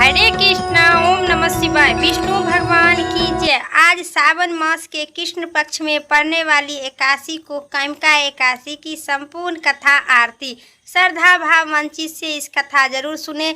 हरे कृष्णा। ओम नमः शिवाय। विष्णु भगवान की जय। आज सावन मास के कृष्ण पक्ष में पड़ने वाली एकादशी को कामिका एकादशी की संपूर्ण कथा आरती श्रद्धा भाव मंचित से इस कथा जरूर सुने।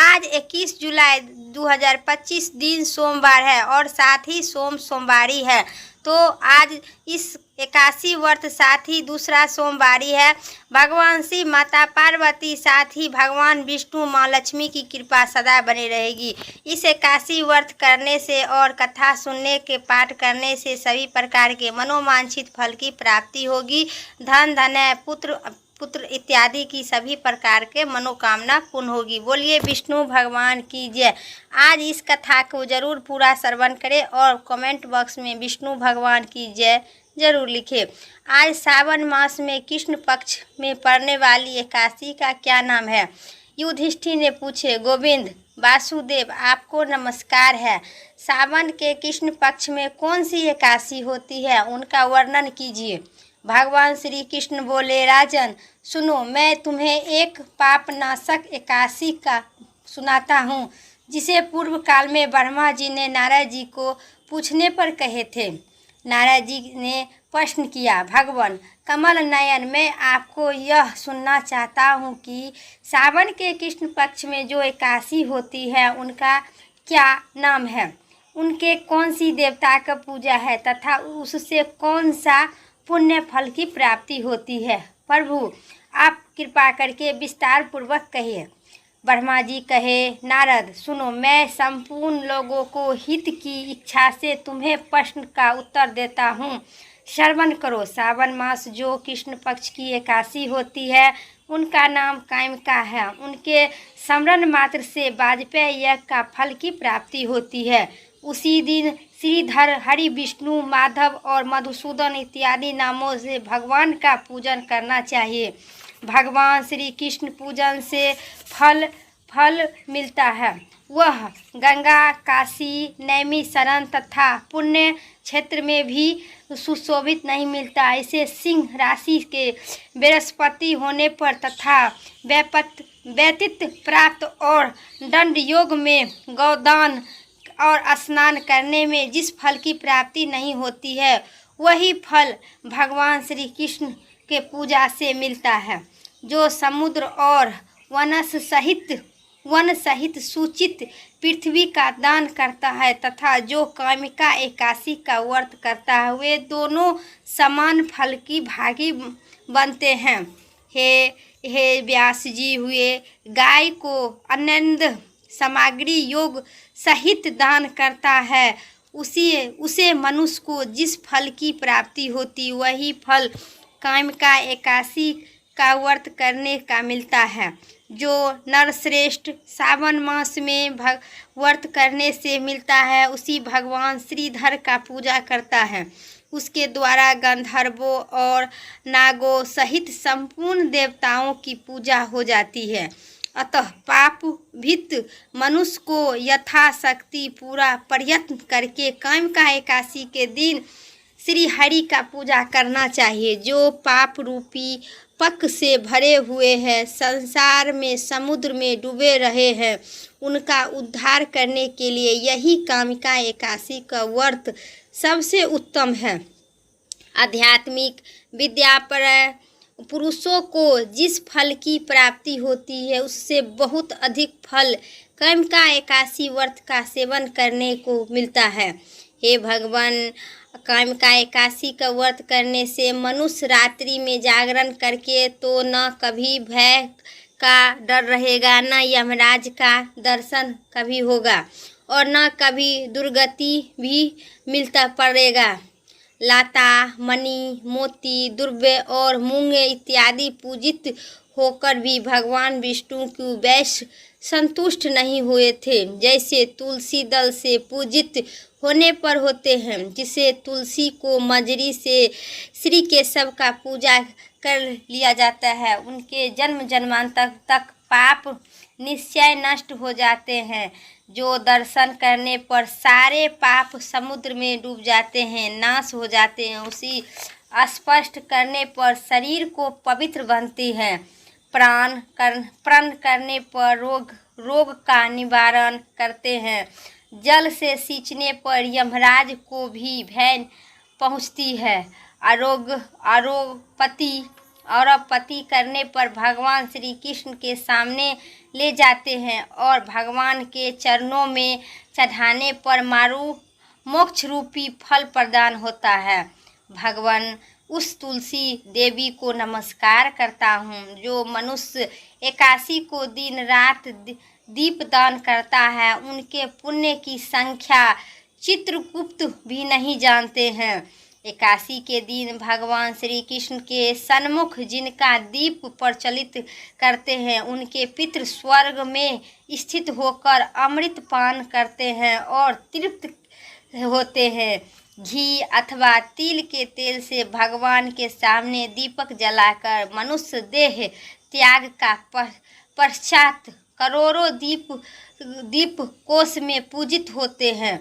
आज 21 जुलाई 2025 दिन सोमवार है और साथ ही सोमवारी है। तो आज इस एकादशी व्रत साथ ही दूसरा सोमवारी है। भगवान शिव, माता पार्वती, साथ ही भगवान विष्णु, माँ लक्ष्मी की कृपा सदा बनी रहेगी। इस एकादशी व्रत करने से और कथा सुनने के पाठ करने से सभी प्रकार के मनोवांछित फल की प्राप्ति होगी। धन धन पुत्र इत्यादि की सभी प्रकार के मनोकामना पूर्ण होगी। बोलिए विष्णु भगवान की जय। आज इस कथा को जरूर पूरा श्रवण करें और कमेंट बॉक्स में विष्णु भगवान की जय जरूर लिखें। आज सावन मास में कृष्ण पक्ष में पड़ने वाली एकादशी का क्या नाम है? युधिष्ठिर ने पूछे। गोविंद वासुदेव आपको नमस्कार है। सावन के कृष्ण पक्ष में कौन सी एकादशी होती है, उनका वर्णन कीजिए। भगवान श्री कृष्ण बोले, राजन सुनो, मैं तुम्हें एक पापनाशक एकादशी का सुनाता हूँ, जिसे पूर्व काल में ब्रह्मा जी ने नारद जी को पूछने पर कहे थे। नारद जी ने प्रश्न किया, भगवान कमल नयन, मैं आपको यह सुनना चाहता हूँ कि सावन के कृष्ण पक्ष में जो एकादशी होती है उनका क्या नाम है, उनके कौन सी देवता का पूजा है तथा उससे कौन सा पुण्य फल की प्राप्ति होती है। प्रभु आप कृपा करके विस्तार पूर्वक कहिए। ब्रह्मा जी कहे, नारद सुनो, मैं संपूर्ण लोगों को हित की इच्छा से तुम्हें प्रश्न का उत्तर देता हूँ, श्रवण करो। सावन मास जो कृष्ण पक्ष की एकादशी होती है उनका नाम कामिका है। उनके स्मरण मात्र से वाजपेय यज्ञ का फल की प्राप्ति होती है। उसी दिन श्रीधर, हरि, विष्णु, माधव और मधुसूदन इत्यादि नामों से भगवान का पूजन करना चाहिए। भगवान श्री कृष्ण पूजन से फल मिलता है। वह गंगा, काशी, नैमिषारण्य तथा पुण्य क्षेत्र में भी सुशोभित नहीं मिलता। इसे सिंह राशि के बृहस्पति होने पर तथा व्यतीत प्राप्त और दंड योग में गौदान और स्नान करने में जिस फल की प्राप्ति नहीं होती है, वही फल भगवान श्री कृष्ण के पूजा से मिलता है। जो समुद्र और वन सहित सूचित पृथ्वी का दान करता है तथा जो कामिका एकादशी का व्रत करता है, वे दोनों समान फल की भागी बनते हैं। हे व्यास जी, हुए गाय को अनंद सामग्री योग सहित दान करता है, उसे मनुष्य को जिस फल की प्राप्ति होती, वही फल कामिका एकादशी का व्रत करने का मिलता है। जो नरश्रेष्ठ सावन मास में व्रत करने से मिलता है, उसी भगवान श्रीधर का पूजा करता है। उसके द्वारा गंधर्वों और नागों सहित संपूर्ण देवताओं की पूजा हो जाती है। अतः पाप भीत मनुष्य को यथाशक्ति पूरा प्रयत्न करके कामिका एकादशी के दिन श्री हरि का पूजा करना चाहिए। जो पाप रूपी पक से भरे हुए हैं, संसार में समुद्र में डूबे रहे हैं, उनका उद्धार करने के लिए यही कामिका एकादशी का व्रत सबसे उत्तम है। आध्यात्मिक विद्या पर पुरुषों को जिस फल की प्राप्ति होती है, उससे बहुत अधिक फल कामिका एकादशी व्रत का सेवन करने को मिलता है। हे भगवान, कामिका एकादशी का व्रत करने से मनुष्य रात्रि में जागरण करके तो न कभी भय का डर रहेगा, न यमराज का दर्शन कभी होगा और न कभी दुर्गति भी मिलता पड़ेगा। लाता, मणि, मोती, दुर्वे और मूंग इत्यादि पूजित होकर भी भगवान विष्णु की वैश्य संतुष्ट नहीं हुए थे, जैसे तुलसी दल से पूजित होने पर होते हैं। जिसे तुलसी को मंजरी से श्री केशव का पूजा कर लिया जाता है, उनके जन्म जन्मांतर तक पाप निश्चय नष्ट हो जाते हैं। जो दर्शन करने पर सारे पाप समुद्र में डूब जाते हैं, नाश हो जाते हैं, उसी स्पष्ट करने पर शरीर को पवित्र बनती है। प्रण करने पर रोग रोग का निवारण करते हैं। जल से सींचने पर यमराज को भी भय पहुँचती है। आरोपति करने पर भगवान श्री कृष्ण के सामने ले जाते हैं और भगवान के चरणों में चढ़ाने पर मोक्ष रूपी फल प्रदान होता है। भगवान उस तुलसी देवी को नमस्कार करता हूँ जो मनुष्य 81 को दिन रात दीपदान करता है। उनके पुण्य की संख्या चित्रगुप्त भी नहीं जानते हैं। 81 के दिन भगवान श्री कृष्ण के सन्मुख जिनका दीप प्रज्वलित करते हैं उनके पितृ स्वर्ग में स्थित होकर अमृत पान करते हैं और तृप्त होते हैं। घी अथवा तिल के तेल से भगवान के सामने दीपक जलाकर मनुष्य देह त्याग का पश्चात करोड़ों दीप कोष में पूजित होते हैं,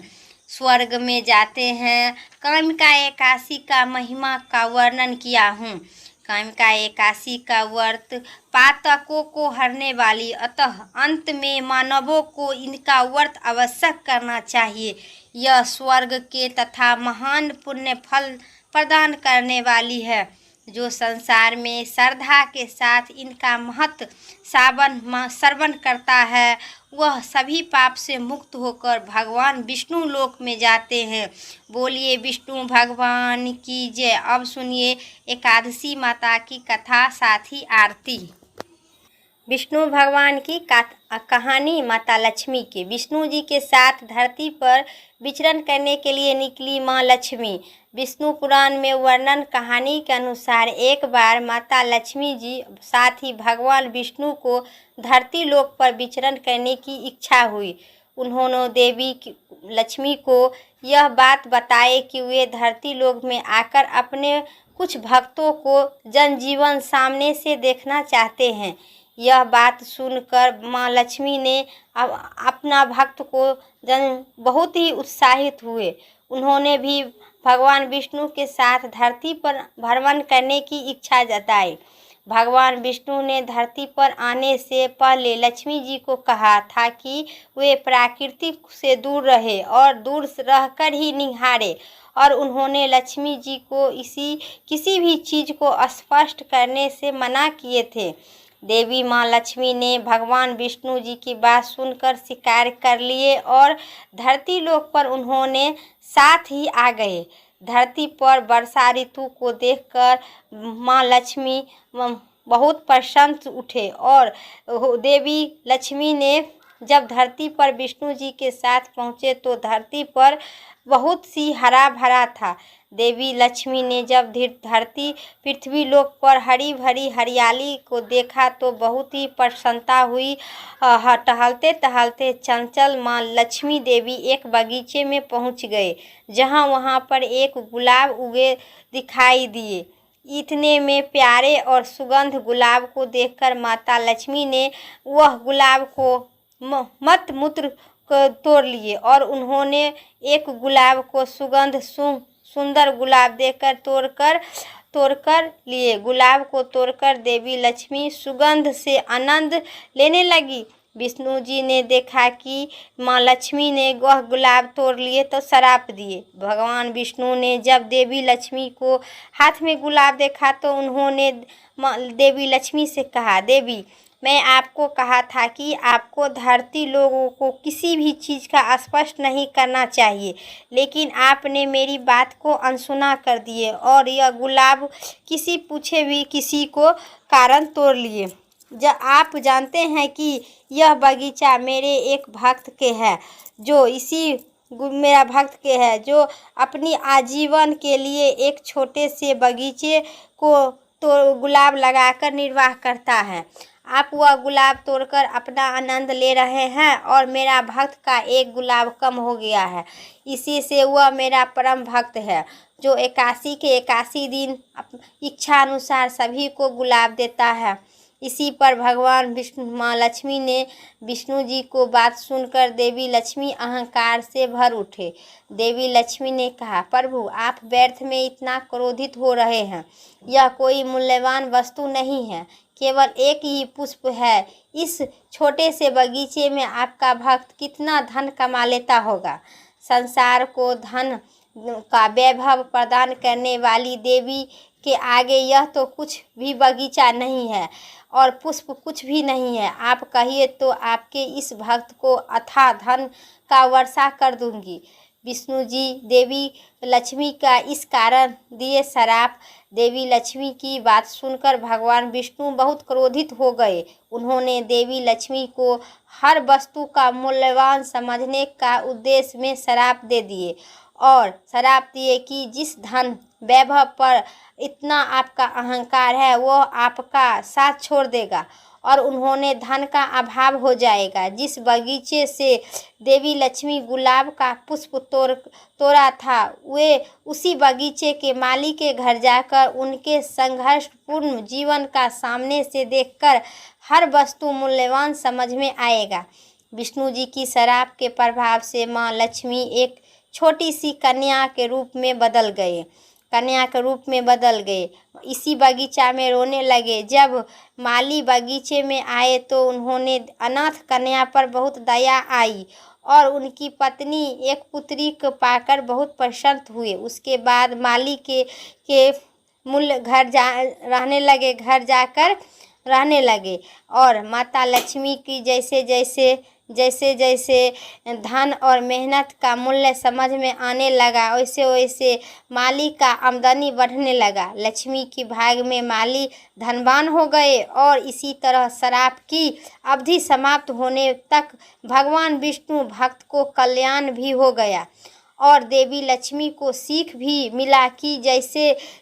स्वर्ग में जाते हैं। कामिका एकादशी का महिमा का वर्णन किया हूँ। कामिका एकादशी का व्रत पातकों को हरने वाली, अतः अंत में मानवों को इनका व्रत अवश्य करना चाहिए। यह स्वर्ग के तथा महान पुण्य फल प्रदान करने वाली है। जो संसार में श्रद्धा के साथ इनका महत्व श्रवण करता है वह सभी पाप से मुक्त होकर भगवान विष्णु लोक में जाते हैं। बोलिए विष्णु भगवान की जय। अब सुनिए एकादशी माता की कथा साथ ही आरती। विष्णु भगवान की कहानी माता लक्ष्मी की। विष्णु जी के साथ धरती पर विचरण करने के लिए निकली माँ लक्ष्मी। विष्णु पुराण में वर्णन कहानी के अनुसार एक बार माता लक्ष्मी जी साथ ही भगवान विष्णु को धरती लोक पर विचरण करने की इच्छा हुई। उन्होंने देवी लक्ष्मी को यह बात बताई कि वे धरती लोक में आकर अपने कुछ भक्तों को जनजीवन सामने से देखना चाहते हैं। यह बात सुनकर माँ लक्ष्मी ने अपना भक्त को बहुत ही उत्साहित हुए। उन्होंने भी भगवान विष्णु के साथ धरती पर भ्रमण करने की इच्छा जताई। भगवान विष्णु ने धरती पर आने से पहले लक्ष्मी जी को कहा था कि वे प्रकृति से दूर रहे और दूर रहकर ही निहारे, और उन्होंने लक्ष्मी जी को किसी भी चीज़ को स्पष्ट करने से मना किए थे। देवी माँ लक्ष्मी ने भगवान विष्णु जी की बात सुनकर स्वीकार कर लिए और धरती लोक पर उन्होंने साथ ही आ गए। धरती पर वर्षा ऋतु को देखकर माँ लक्ष्मी बहुत प्रसन्न उठे और देवी लक्ष्मी ने जब धरती पर विष्णु जी के साथ पहुँचे तो धरती पर बहुत सी हरा भरा था। देवी लक्ष्मी ने जब धरती पृथ्वी लोक पर हरी भरी हरियाली को देखा तो बहुत ही प्रसन्नता हुई। टहलते टहलते चंचल माँ लक्ष्मी देवी एक बगीचे में पहुंच गए जहां वहां पर एक गुलाब उगे दिखाई दिए। इतने में प्यारे और सुगंध गुलाब को देखकर माता लक्ष्मी ने वह गुलाब को मत मूत्र तोड़ लिए और उन्होंने एक गुलाब को सुंदर गुलाब देकर तोड़कर लिए। गुलाब को तोड़कर देवी लक्ष्मी सुगंध से आनंद लेने लगी। विष्णु जी ने देखा कि माँ लक्ष्मी ने वह गुलाब तोड़ लिए तो श्राप दिए। भगवान विष्णु ने जब देवी लक्ष्मी को हाथ में गुलाब देखा तो उन्होंने देवी लक्ष्मी से कहा, देवी मैं आपको कहा था कि आपको धरती लोगों को किसी भी चीज़ का स्पष्ट नहीं करना चाहिए, लेकिन आपने मेरी बात को अनसुना कर दिए और यह गुलाब किसी पूछे भी किसी को कारण तोड़ लिए। जब आप जानते हैं कि यह बगीचा मेरे एक भक्त के है जो अपनी आजीवन के लिए एक छोटे से बगीचे को तो गुलाब लगाकर निर्वाह करता है। आप वह गुलाब तोड़कर अपना आनंद ले रहे हैं और मेरा भक्त का एक गुलाब कम हो गया है। इसी से वह मेरा परम भक्त है जो 81 के 81 दिन इच्छा अनुसार सभी को गुलाब देता है। इसी पर भगवान विष्णु माँ लक्ष्मी ने विष्णु जी को बात सुनकर देवी लक्ष्मी अहंकार से भर उठे। देवी लक्ष्मी ने कहा, प्रभु आप व्यर्थ में इतना क्रोधित हो रहे हैं। यह कोई मूल्यवान वस्तु नहीं है केवल एक ही पुष्प है। इस छोटे से बगीचे में आपका भक्त कितना धन कमा लेता होगा। संसार को धन का वैभव प्रदान करने वाली देवी के आगे यह तो कुछ भी बगीचा नहीं है और पुष्प कुछ भी नहीं है। आप कहिए तो आपके इस भक्त को अथाह धन का वर्षा कर दूंगी। विष्णु जी देवी लक्ष्मी का इस कारण दिए श्राप। देवी लक्ष्मी की बात सुनकर भगवान विष्णु बहुत क्रोधित हो गए। उन्होंने देवी लक्ष्मी को हर वस्तु का मूल्यवान समझने का उद्देश्य में श्राप दे दिए और श्राप दिए कि जिस धन वैभव पर इतना आपका अहंकार है वह आपका साथ छोड़ देगा और उन्होंने धन का अभाव हो जाएगा। जिस बगीचे से देवी लक्ष्मी गुलाब का पुष्प तोड़ा था वे उसी बगीचे के माली के घर जाकर उनके संघर्षपूर्ण जीवन का सामने से देखकर हर वस्तु मूल्यवान समझ में आएगा। विष्णु जी की श्राप के प्रभाव से माँ लक्ष्मी एक छोटी सी कन्या के रूप में बदल गए। इसी बगीचा में रोने लगे। जब माली बगीचे में आए तो उन्होंने अनाथ कन्या पर बहुत दया आई और उनकी पत्नी एक पुत्री को पाकर बहुत प्रसन्न हुए। उसके बाद माली के मूल घर जाकर रहने लगे और माता लक्ष्मी की जैसे जैसे धन और मेहनत का मूल्य समझ में आने लगा वैसे वैसे माली का आमदनी बढ़ने लगा। लक्ष्मी की भाग में माली धनवान हो गए और इसी तरह श्राप की अवधि समाप्त होने तक भगवान विष्णु भक्त को कल्याण भी हो गया और देवी लक्ष्मी को सीख भी मिला कि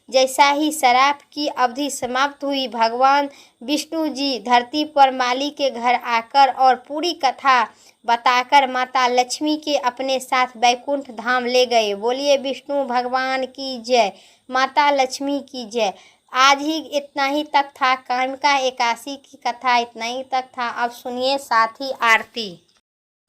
जैसा ही श्राप की अवधि समाप्त हुई भगवान विष्णु जी धरती पर माली के घर आकर और पूरी कथा बताकर माता लक्ष्मी के अपने साथ बैकुंठ धाम ले गए। बोलिए विष्णु भगवान की जय, माता लक्ष्मी की जय। आज ही इतना ही तक था कामिका एकादशी की कथा, इतना ही तक था। अब सुनिए साथी आरती।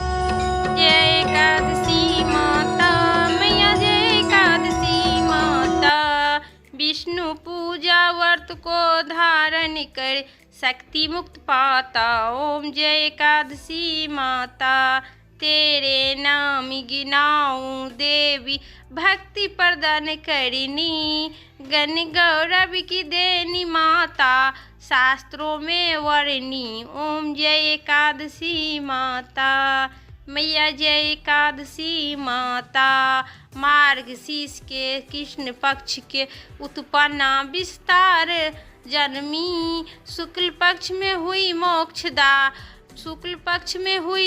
जय एकादशी माता मैया, जय एकादशी माता। विष्णु पूजा व्रत को धारण कर शक्ति मुक्त पाता। ओम जय एकादशी माता, तेरे नाम गिनाऊं देवी, भक्ति प्रदान करिनी। गण गौरव की देनी माता, शास्त्रों में वर्णी। ओम जय एकादशी माता मैया, जय एकादशी माता। मार्गशीर्ष के कृष्ण पक्ष के उत्पन्ना विस्तार जन्मी। शुक्ल पक्ष में हुई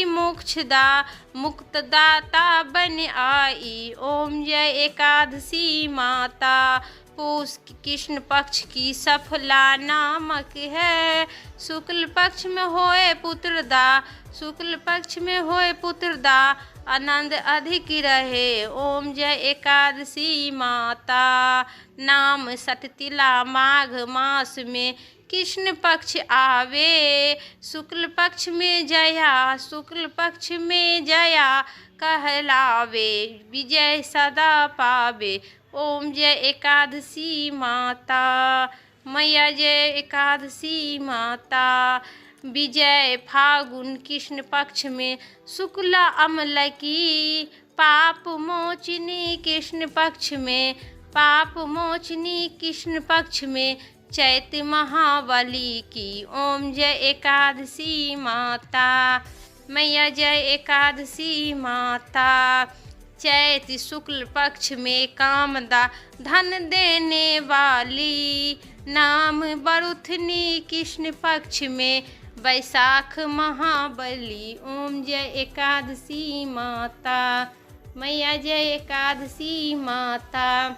मोक्षदा, मुक्तदाता बन आई। ओम जय एकादशी माता। पूष कृष्ण पक्ष की सफला नामक है। शुक्ल पक्ष में होए पुत्रदा, आनंद अधिक रहे। ओम जय एकादशी माता। नाम सततिला माघ मास में कृष्ण पक्ष आवे। शुक्ल पक्ष में जया कहलावे, विजय सदा पावे। ओम जय एकादशी माता मैया, जय एकादशी माता। विजय फागुन कृष्ण पक्ष में शुक्ला अम्ल की, पाप मोचनी कृष्ण पक्ष में चैत महाबली की। ओम जय एकादशी माता मैया, जय एकादशी माता। चैत शुक्ल पक्ष में कामदा धन देने वाली, नाम बरुथनी कृष्ण पक्ष में वैशाख महाबली। ओम जय एकादशी माता मैया, जय एकादशी माता।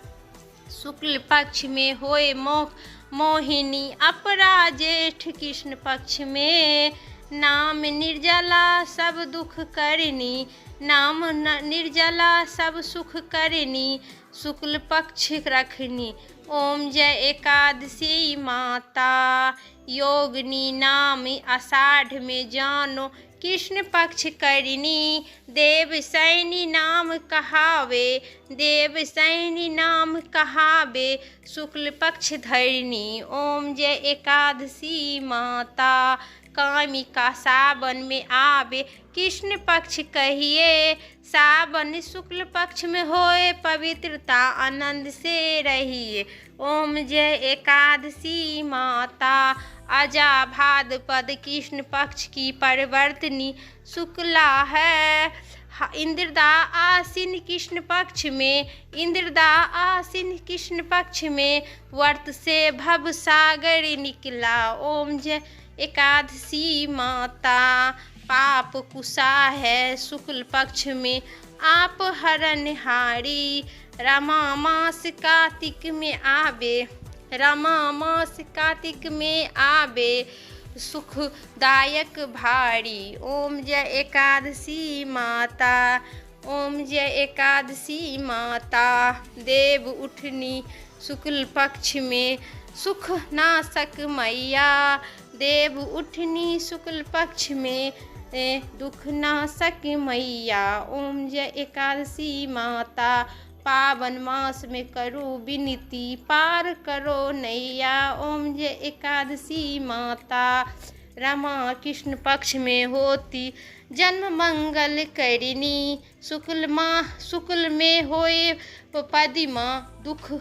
शुक्ल पक्ष में होए मोहिनी, अपरा जेठ कृष्ण पक्ष में, नाम निर्जला सब दुख करनी। नाम निर्जला सब सुख करनी, शुक्ल पक्ष रखनी। ओम जय एकादशी माता। योगिनी नाम आषाढ़ में जानो कृष्ण पक्ष करनी, देव सैनी नाम कहावे, देव सैनी नाम कहावे, शुक्ल पक्ष धरनी, ओम जय एकादशी माता। कामिका सावन में आवे, कृष्ण पक्ष कहिए, सावन शुक्ल पक्ष में होए, पवित्रता आनंद से रहिए, ओम जय एकादशी माता। अजा भाद्रपद कृष्ण पक्ष की परिवर्तनी, शुक्ला है इंद्रदा आसीन कृष्ण पक्ष में, इंद्रदा आसीन कृष्ण पक्ष में, वर्त से भव सागर निकला, ओम जय एकादशी माता। पाप कुशा है शुक्ल पक्ष में, आप हरनहारी, रमा मास कार्तिक में आवे, रमा मास कार्तिक में आवे, सुखदायक भारी, ओम जय एकादशी माता, ओम जय एकादशी माता। देव उठनी शुक्ल पक्ष में, सुख नाशक मैया, देव उठनी शुक्ल पक्ष में, दुख नाशक मैया, ओम जय एकादशी माता। पावन मास में करो विनती, पार करो नैया, ओम जय एकादशी माता। रमा कृष्ण पक्ष में होती जन्म मंगल करिनी, शुक्ल में होए पदिमा, दुख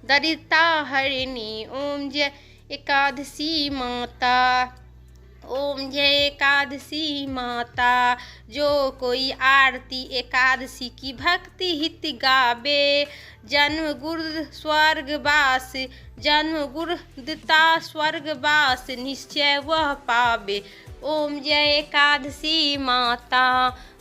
दरिद्रता हरिणी, ओम जय एकादशी माता, ओम जय एकादशी माता। जो कोई आरती एकादशी की भक्ति हित गावे, जन्म गुरु स्वर्गवास, जन्म गुरु दिता स्वर्गवास, निश्चय वह पावे, ओम जय एकादशी माता।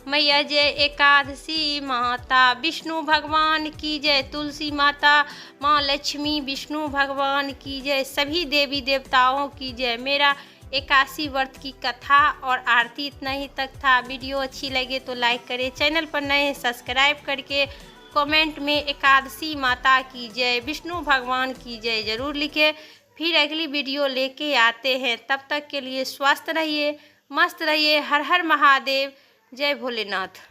मैया जय एकादशी माता। विष्णु भगवान की जय, तुलसी माता, माँ लक्ष्मी, विष्णु भगवान की जय, सभी देवी देवताओं की जय। मेरा एकादशी व्रत की कथा और आरती इतना ही तक था। वीडियो अच्छी लगे तो लाइक करें, चैनल पर नए हैं सब्सक्राइब करके कमेंट में एकादशी माता की जय, विष्णु भगवान की जय ज़रूर लिखें। फिर अगली वीडियो लेके आते हैं, तब तक के लिए स्वस्थ रहिए, मस्त रहिए। हर हर महादेव, जय भोलेनाथ।